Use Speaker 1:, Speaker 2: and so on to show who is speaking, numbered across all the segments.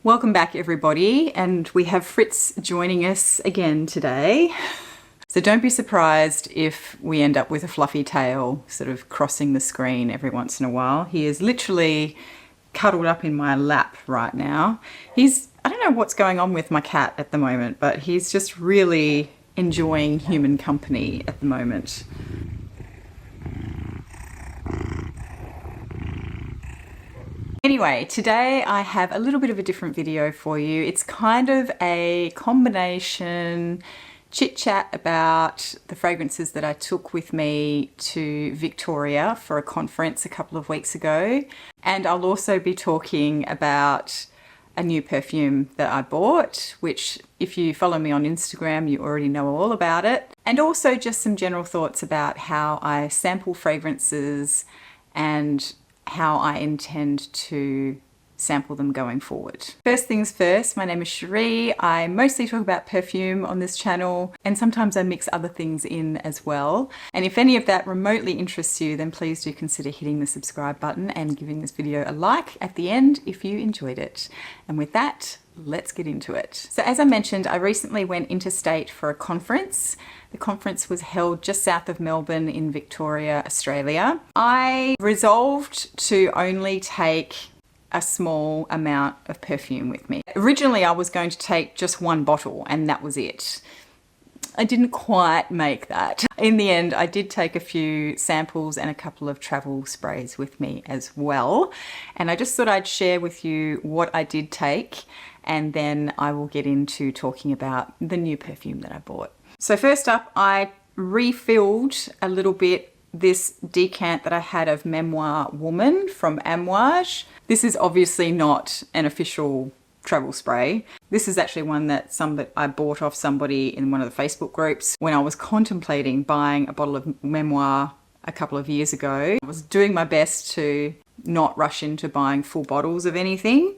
Speaker 1: Welcome back everybody, and we have Fritz joining us again today. So don't be surprised if we end up with a fluffy tail sort of crossing the screen every once in a while. He is literally cuddled up in my lap right now. I don't know what's going on with my cat at the moment, but he's just really enjoying human company at the moment. Anyway, today I have a little bit of a different video for you. It's kind of a combination chit chat about the fragrances that I took with me to Victoria for a conference a couple of weeks ago. And I'll also be talking about a new perfume that I bought, which if you follow me on Instagram, you already know all about it. And also just some general thoughts about how I sample fragrances and how I intend to sample them going forward. First things first, my name is Cherie. I mostly talk about perfume on this channel, and sometimes I mix other things in as well. And if any of that remotely interests you, then please do consider hitting the subscribe button and giving this video a like at the end if you enjoyed it. And with that, let's get into it. So as I mentioned, I recently went interstate for a conference. The conference was held just south of Melbourne in Victoria, Australia. I resolved to only take a small amount of perfume with me. Originally, I was going to take just one bottle and that was it. I didn't quite make that. In the end, I did take a few samples and a couple of travel sprays with me as well. And I just thought I'd share with you what I did take, and then I will get into talking about the new perfume that I bought. So first up, I refilled a little bit this decant that I had of Memoir Woman from Amouage. This is obviously not an official travel spray. This is actually one that I bought off somebody in one of the Facebook groups when I was contemplating buying a bottle of Memoir a couple of years ago. I was doing my best to not rush into buying full bottles of anything.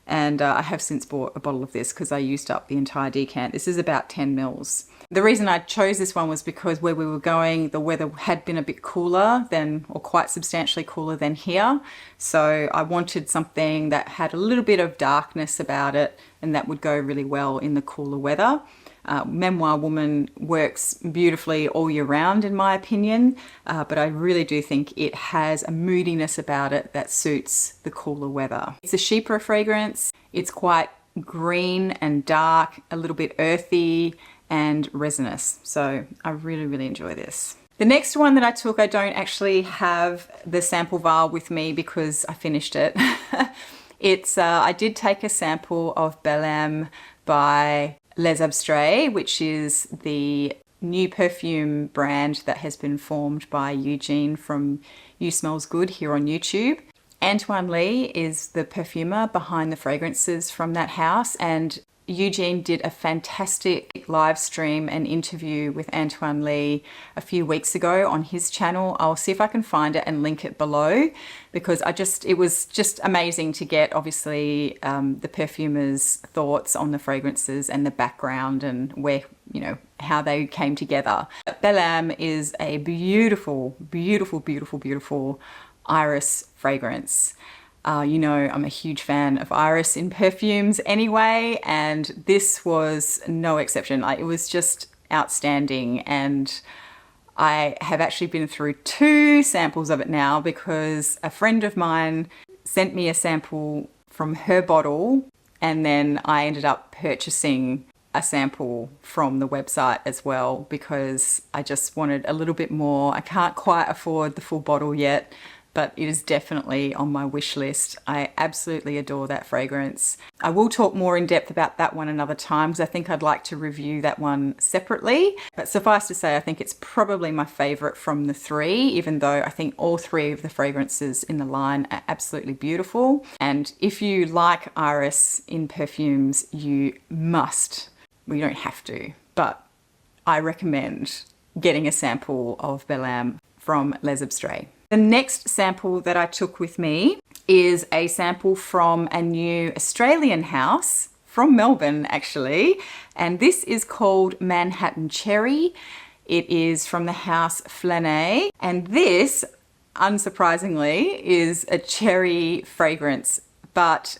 Speaker 1: And I have since bought a bottle of this because I used up the entire decant. This is about 10 mils. The reason I chose this one was because where we were going, the weather had been a bit cooler than, or quite substantially cooler than here. So I wanted something that had a little bit of darkness about it and that would go really well in the cooler weather. Memoir Woman works beautifully all year round in my opinion, but I really do think it has a moodiness about it that suits the cooler weather. It's a chypre fragrance. It's quite green and dark, a little bit earthy and resinous. So I really, really enjoy this. The next one that I took, I don't actually have the sample vial with me because I finished it. I did take a sample of Belle Âme by Les Abstraits, which is the new perfume brand that has been formed by Eugene from You Smells Good here on YouTube. Antoine Lee is the perfumer behind the fragrances from that house, and Eugene did a fantastic live stream and interview with Antoine Lee a few weeks ago on his channel. I'll see if I can find it and link it below, because it was just amazing to get obviously the perfumer's thoughts on the fragrances and the background and where, how they came together. Belle Âme is a beautiful, beautiful, beautiful, beautiful iris fragrance. I'm a huge fan of iris in perfumes anyway, and this was no exception. It was just outstanding, and I have actually been through 2 samples of it now because a friend of mine sent me a sample from her bottle, and then I ended up purchasing a sample from the website as well because I just wanted a little bit more. I can't quite afford the full bottle yet, but it is definitely on my wish list. I absolutely adore that fragrance. I will talk more in depth about that one another time because I think I'd like to review that one separately. But suffice to say, I think it's probably my favorite from the 3, even though I think all 3 of the fragrances in the line are absolutely beautiful. And if you like iris in perfumes, you must. Well, you don't have to, but I recommend getting a sample of Belle Âme from Les Abstraits. The next sample that I took with me is a sample from a new Australian house from Melbourne actually, and this is called Manhattan Cherry. It is from the house Frassai, and this, unsurprisingly, is a cherry fragrance, but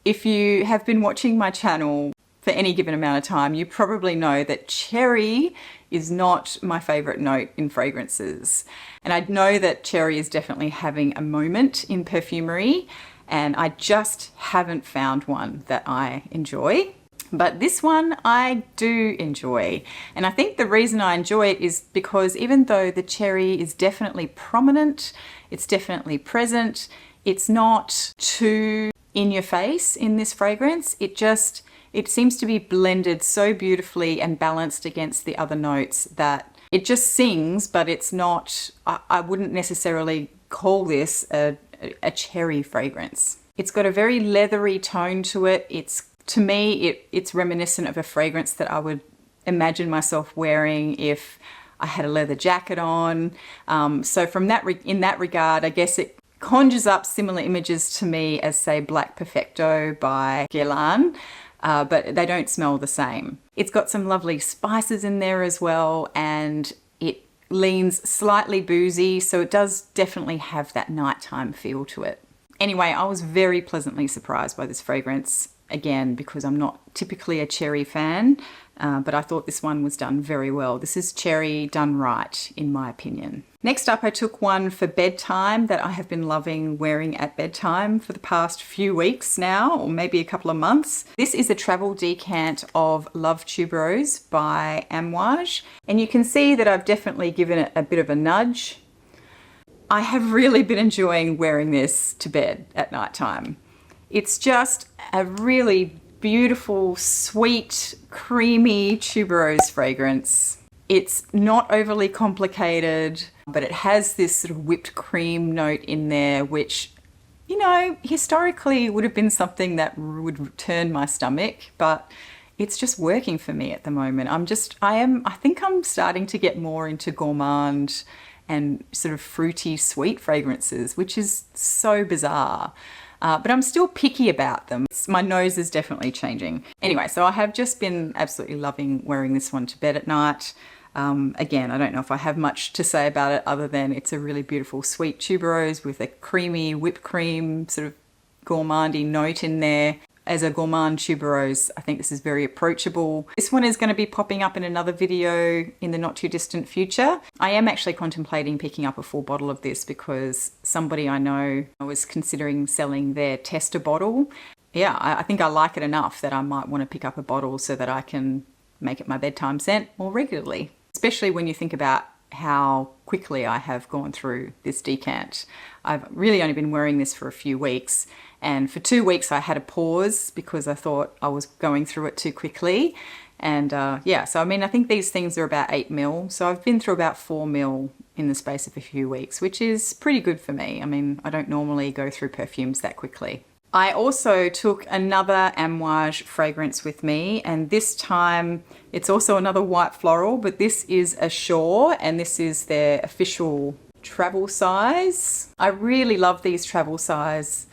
Speaker 1: If you have been watching my channel for any given amount of time, you probably know that cherry is not my favorite note in fragrances. And I know that cherry is definitely having a moment in perfumery, and I just haven't found one that I enjoy. But this one I do enjoy. And I think the reason I enjoy it is because even though the cherry is definitely prominent, it's definitely present, it's not too in your face in this fragrance. It seems to be blended so beautifully and balanced against the other notes that it just sings, but it's not, I wouldn't necessarily call this a cherry fragrance. It's got a very leathery tone to it. To me, it's reminiscent of a fragrance that I would imagine myself wearing if I had a leather jacket on. So in that regard, I guess it conjures up similar images to me as, say, Black Perfecto by Guerlain, but they don't smell the same. It's got some lovely spices in there as well, and it leans slightly boozy, so it does definitely have that nighttime feel to it. Anyway, I was very pleasantly surprised by this fragrance, again, because I'm not typically a cherry fan, but I thought this one was done very well. This is cherry done right, in my opinion. Next up, I took one for bedtime that I have been loving wearing at bedtime for the past few weeks now, or maybe a couple of months. This is a travel decant of Love Tuberose by Amouage, and you can see that I've definitely given it a bit of a nudge. I have really been enjoying wearing this to bed at night time. It's just a really beautiful, sweet, creamy tuberose fragrance. It's not overly complicated, but it has this sort of whipped cream note in there, which, you know, historically would have been something that would turn my stomach, but it's just working for me at the moment. I think I'm starting to get more into gourmand and sort of fruity, sweet fragrances, which is so bizarre. But I'm still picky about them. My nose is definitely changing. Anyway, so I have just been absolutely loving wearing this one to bed at night. Again, I don't know if I have much to say about it other than it's a really beautiful sweet tuberose with a creamy whipped cream sort of gourmandy note in there. As a gourmand tuberose, I think this is very approachable. This one is going to be popping up in another video in the not too distant future. I am actually contemplating picking up a full bottle of this because somebody I know was considering selling their tester bottle. Yeah, I think I like it enough that I might want to pick up a bottle so that I can make it my bedtime scent more regularly. Especially when you think about how quickly I have gone through this decant. I've really only been wearing this for a few weeks, and for 2 weeks I had a pause because I thought I was going through it too quickly. And yeah, so I mean, I think these things are about 8 ml, so I've been through about 4 ml in the space of a few weeks, which is pretty good for me. I mean, I don't normally go through perfumes that quickly. I also took another Amouage fragrance with me, and this time it's also another white floral, but this is Ashore, and this is their official travel size. I really love these travel size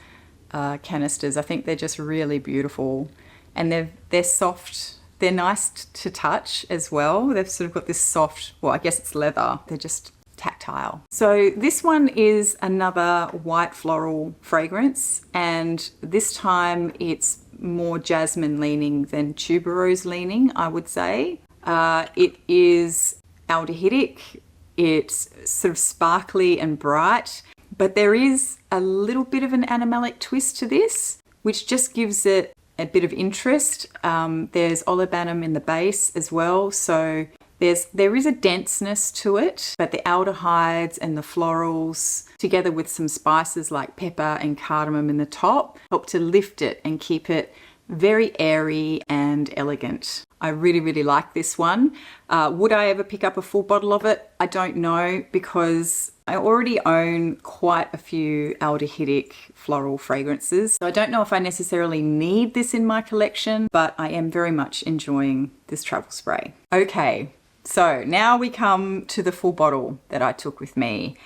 Speaker 1: canisters. I think they're just really beautiful, and they're soft. They're nice to touch as well. They've sort of got this soft, well, I guess it's leather. They're just tactile. So this one is another white floral fragrance, and this time it's more jasmine leaning than tuberose leaning, I would say. It is aldehydic, it's sort of sparkly and bright, but there is a little bit of an animalic twist to this, which just gives it a bit of interest. There's olibanum in the base as well, so there is a denseness to it, but the aldehydes and the florals, together with some spices like pepper and cardamom in the top, help to lift it and keep it very airy and elegant. I really, really like this one. Would I ever pick up a full bottle of it? I don't know, because I already own quite a few aldehydic floral fragrances. So I don't know if I necessarily need this in my collection, but I am very much enjoying this travel spray. Okay. So now we come to the full bottle that I took with me,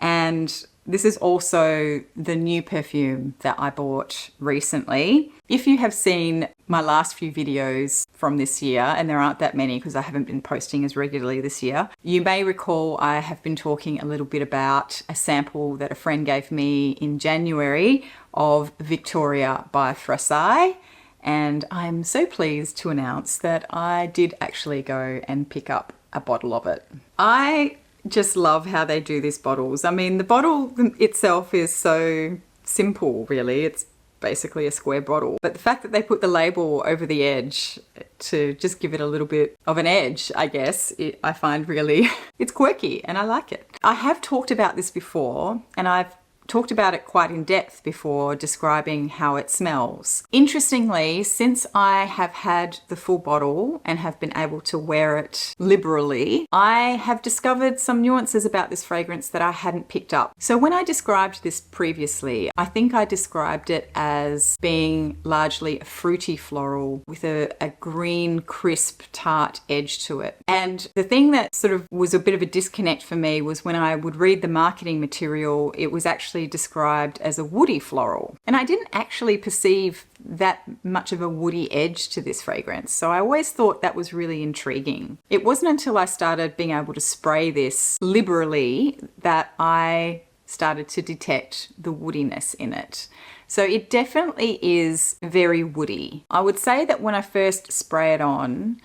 Speaker 1: and This is also the new perfume that I bought recently. If you have seen my last few videos from this year, and there aren't that many because I haven't been posting as regularly this year, you may recall I have been talking a little bit about a sample that a friend gave me in January of Victoria by Frassai. And I'm so pleased to announce that I did actually go and pick up a bottle of it. I just love how they do these bottles. I mean, the bottle itself is so simple, really. It's basically a square bottle. But the fact that they put the label over the edge to just give it a little bit of an edge, I guess, I find really, it's quirky and I like it. I have talked about this before, and I've talked about it quite in depth before describing how it smells. Interestingly, since I have had the full bottle and have been able to wear it liberally, I have discovered some nuances about this fragrance that I hadn't picked up. So when I described this previously, I think I described it as being largely a fruity floral with a green, crisp, tart edge to it. And the thing that sort of was a bit of a disconnect for me was when I would read the marketing material, it was actually described as a woody floral. And I didn't actually perceive that much of a woody edge to this fragrance. So I always thought that was really intriguing. It wasn't until I started being able to spray this liberally that I started to detect the woodiness in it. So it definitely is very woody. I would say that when I first spray it on,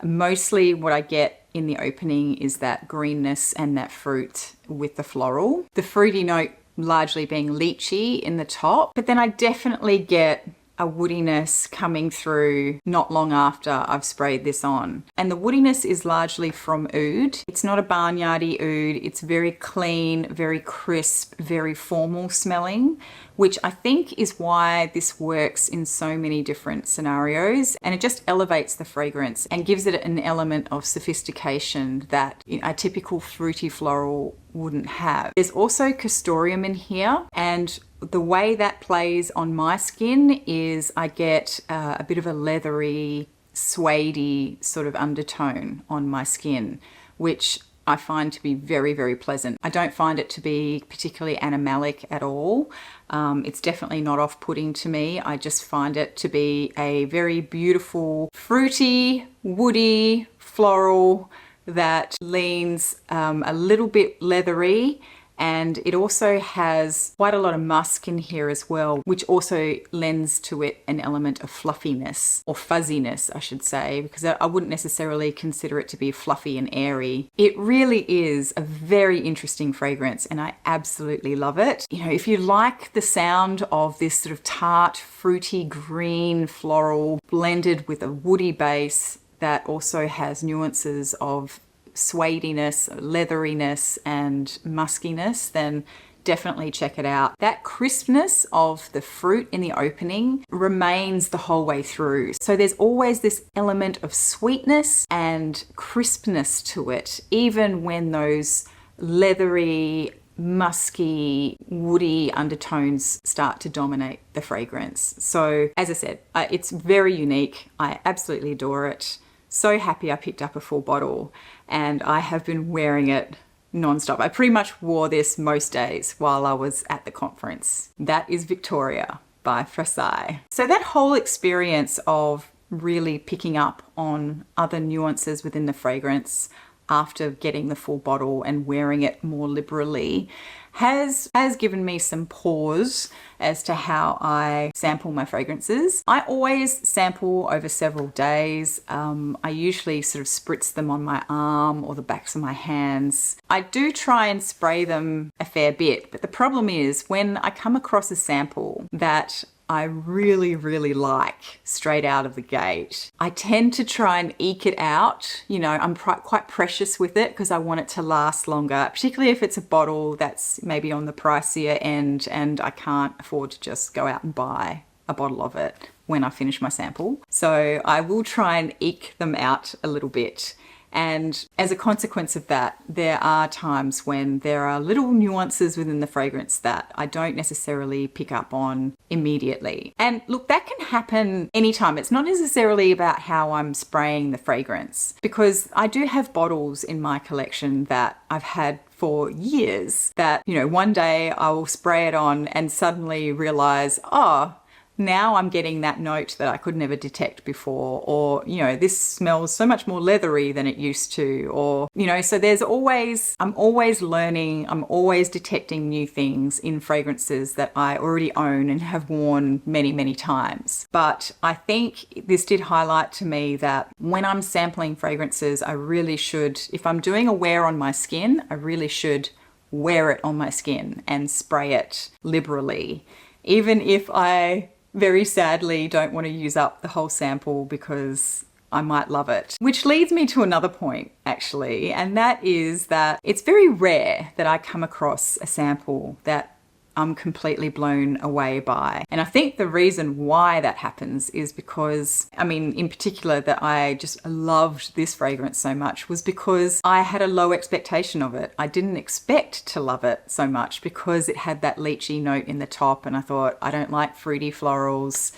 Speaker 1: mostly what I get in the opening is that greenness and that fruit with the floral. The fruity note largely being lychee in the top, but then I definitely get a woodiness coming through not long after I've sprayed this on. And the woodiness is largely from oud. It's not a barnyardy oud. It's very clean, very crisp, very formal smelling, which I think is why this works in so many different scenarios. And it just elevates the fragrance and gives it an element of sophistication that a typical fruity floral wouldn't have. There's also castoreum in here, and the way that plays on my skin is I get a bit of a leathery, suede-y sort of undertone on my skin, which I find to be very, very pleasant. I don't find it to be particularly animalic at all. It's definitely not off-putting to me. I just find it to be a very beautiful, fruity, woody, floral that leans a little bit leathery, and it also has quite a lot of musk in here as well, which also lends to it an element of fluffiness, or fuzziness I should say, because I wouldn't necessarily consider it to be fluffy and airy. It really is a very interesting fragrance and I absolutely love it. You know, if you like the sound of this sort of tart, fruity, green floral blended with a woody base that also has nuances of suediness, leatheriness and muskiness, then definitely check it out. That crispness of the fruit in the opening remains the whole way through. So there's always this element of sweetness and crispness to it, even when those leathery, musky, woody undertones start to dominate the fragrance. So as I said, it's very unique. I absolutely adore it. So happy I picked up a full bottle, and I have been wearing it non-stop. I pretty much wore this most days while I was at the conference. That is Victoria by Frassai. So that whole experience of really picking up on other nuances within the fragrance after getting the full bottle and wearing it more liberally has given me some pause as to how I sample my fragrances. I always sample over several days. I usually sort of spritz them on my arm or the backs of my hands. I do try and spray them a fair bit, but the problem is when I come across a sample that I really, really like straight out of the gate, I tend to try and eke it out. You know, I'm quite precious with it because I want it to last longer, particularly if it's a bottle that's maybe on the pricier end and I can't afford to just go out and buy a bottle of it when I finish my sample. So I will try and eke them out a little bit. And as a consequence of that, there are times when there are little nuances within the fragrance that I don't necessarily pick up on immediately. And look, that can happen anytime. It's not necessarily about how I'm spraying the fragrance, because I do have bottles in my collection that I've had for years that, you know, one day I will spray it on and suddenly realize, oh, now I'm getting that note that I could never detect before, or, you know, this smells so much more leathery than it used to, or, you know, so I'm always learning, I'm always detecting new things in fragrances that I already own and have worn many, many times. But I think this did highlight to me that when I'm sampling fragrances, I really should, if I'm doing a wear on my skin, I really should wear it on my skin and spray it liberally, even if I very sadly don't want to use up the whole sample because I might love it. Which leads me to another point, actually, and that is that it's very rare that I come across a sample that I'm completely blown away by. And I think the reason why that happens is because, I mean, in particular, that I just loved this fragrance so much was because I had a low expectation of it. I didn't expect to love it so much because it had that lychee note in the top, and I thought, I don't like fruity florals,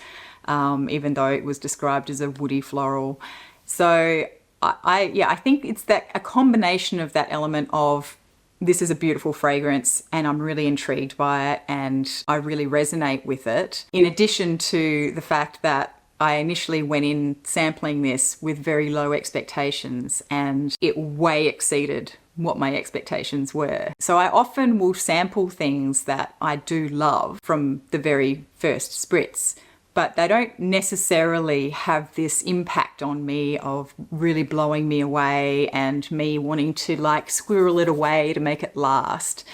Speaker 1: even though it was described as a woody floral. So I think it's that a combination of that element of this is a beautiful fragrance and I'm really intrigued by it and I really resonate with it, in addition to the fact that I initially went in sampling this with very low expectations and it way exceeded what my expectations were. So I often will sample things that I do love from the very first spritz, but they don't necessarily have this impact on me of really blowing me away and me wanting to like squirrel it away to make it last,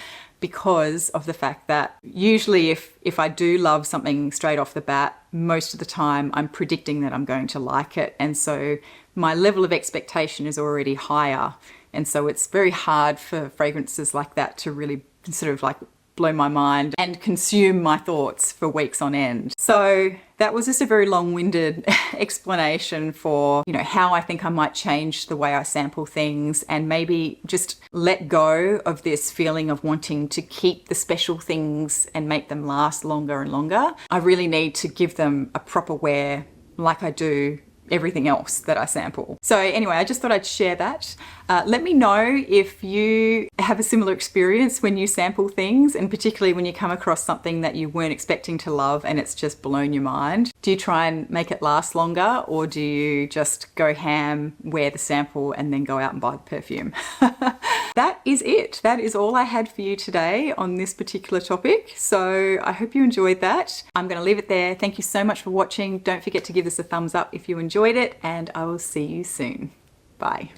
Speaker 1: because of the fact that usually if I do love something straight off the bat, most of the time I'm predicting that I'm going to like it. And so my level of expectation is already higher. And so it's very hard for fragrances like that to really sort of like blow my mind and consume my thoughts for weeks on end. So that was just a very long-winded explanation for, you know, how I think I might change the way I sample things and maybe just let go of this feeling of wanting to keep the special things and make them last longer and longer. I really need to give them a proper wear like I do everything else that I sample. So anyway, I just thought I'd share that. Let me know if you have a similar experience when you sample things, and particularly when you come across something that you weren't expecting to love and it's just blown your mind. Do you try and make it last longer, or do you just go ham, wear the sample and then go out and buy the perfume? That is it. That is all I had for you today on this particular topic. So I hope you enjoyed that. I'm going to leave it there. Thank you so much for watching. Don't forget to give this a thumbs up if you enjoyed it, and I will see you soon. Bye.